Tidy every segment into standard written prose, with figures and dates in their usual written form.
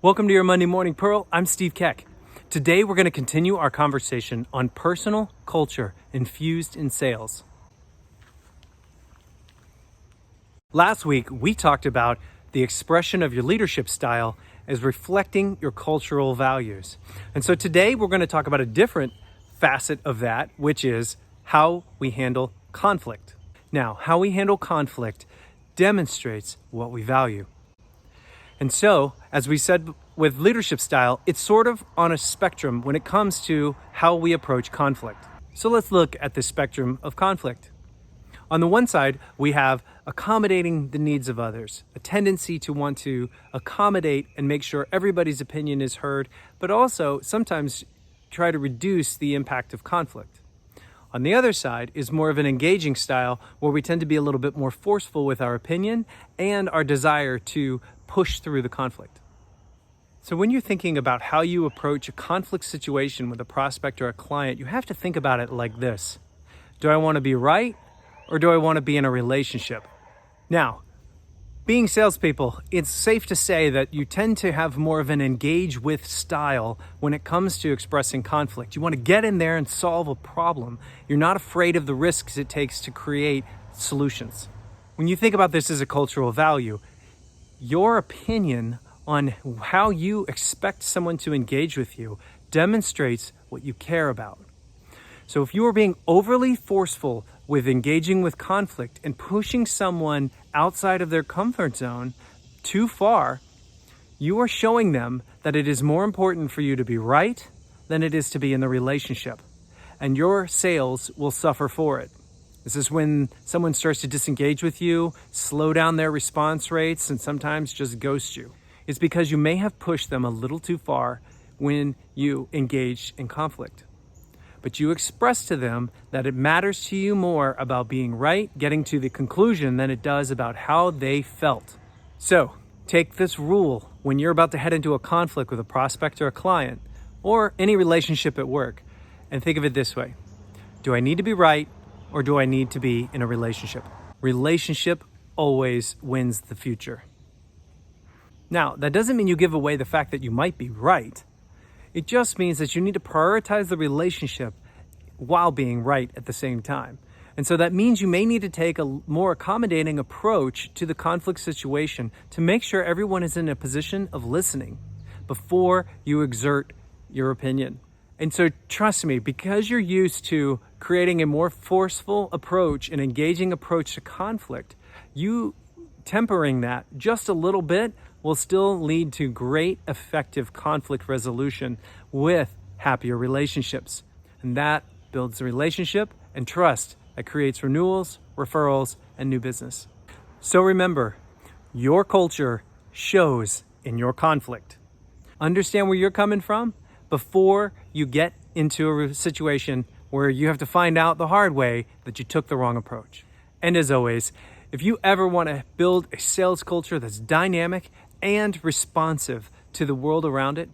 Welcome to your Monday Morning Pearl. I'm Steve Keck. Today we're going to continue our conversation on personal culture infused in sales. Last week we talked about the expression of your leadership style as reflecting your cultural values. And so today we're going to talk about a different facet of that, which is how we handle conflict. Now, how we handle conflict demonstrates what we value. And so, as we said with leadership style, it's sort of on a spectrum when it comes to how we approach conflict. So let's look at the spectrum of conflict. On the one side, we have accommodating the needs of others, a tendency to want to accommodate and make sure everybody's opinion is heard, but also sometimes try to reduce the impact of conflict. On the other side is more of an engaging style where we tend to be a little bit more forceful with our opinion and our desire to push through the conflict. So when you're thinking about how you approach a conflict situation with a prospect or a client, you have to think about it like this. Do I want to be right or do I want to be in a relationship? Now, being salespeople, it's safe to say that you tend to have more of an engage with style when it comes to expressing conflict. You want to get in there and solve a problem. You're not afraid of the risks it takes to create solutions. When you think about this as a cultural value, your opinion on how you expect someone to engage with you demonstrates what you care about. So if you are being overly forceful with engaging with conflict and pushing someone outside of their comfort zone too far, you are showing them that it is more important for you to be right than it is to be in the relationship. And your sales will suffer for it. This is when someone starts to disengage with you, slow down their response rates, and sometimes just ghost you. It's because you may have pushed them a little too far when you engaged in conflict. But you express to them that it matters to you more about being right, getting to the conclusion, than it does about how they felt. So, take this rule when you're about to head into a conflict with a prospect or a client, or any relationship at work, and think of it this way. Do I need to be right? Or do I need to be in a relationship? Relationship always wins the future. Now, that doesn't mean you give away the fact that you might be right. It just means that you need to prioritize the relationship while being right at the same time. And so that means you may need to take a more accommodating approach to the conflict situation to make sure everyone is in a position of listening before you exert your opinion. And so trust me, because you're used to creating a more forceful approach, an engaging approach to conflict, you tempering that just a little bit will still lead to great effective conflict resolution with happier relationships. And that builds a relationship and trust that creates renewals, referrals, and new business. So remember, your culture shows in your conflict. Understand where you're coming from before you get into a situation where you have to find out the hard way that you took the wrong approach. And as always, if you ever want to build a sales culture that's dynamic and responsive to the world around it,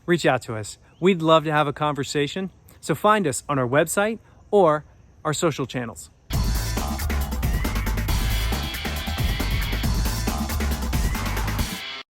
reach out to us. We'd love to have a conversation. So find us on our website or our social channels.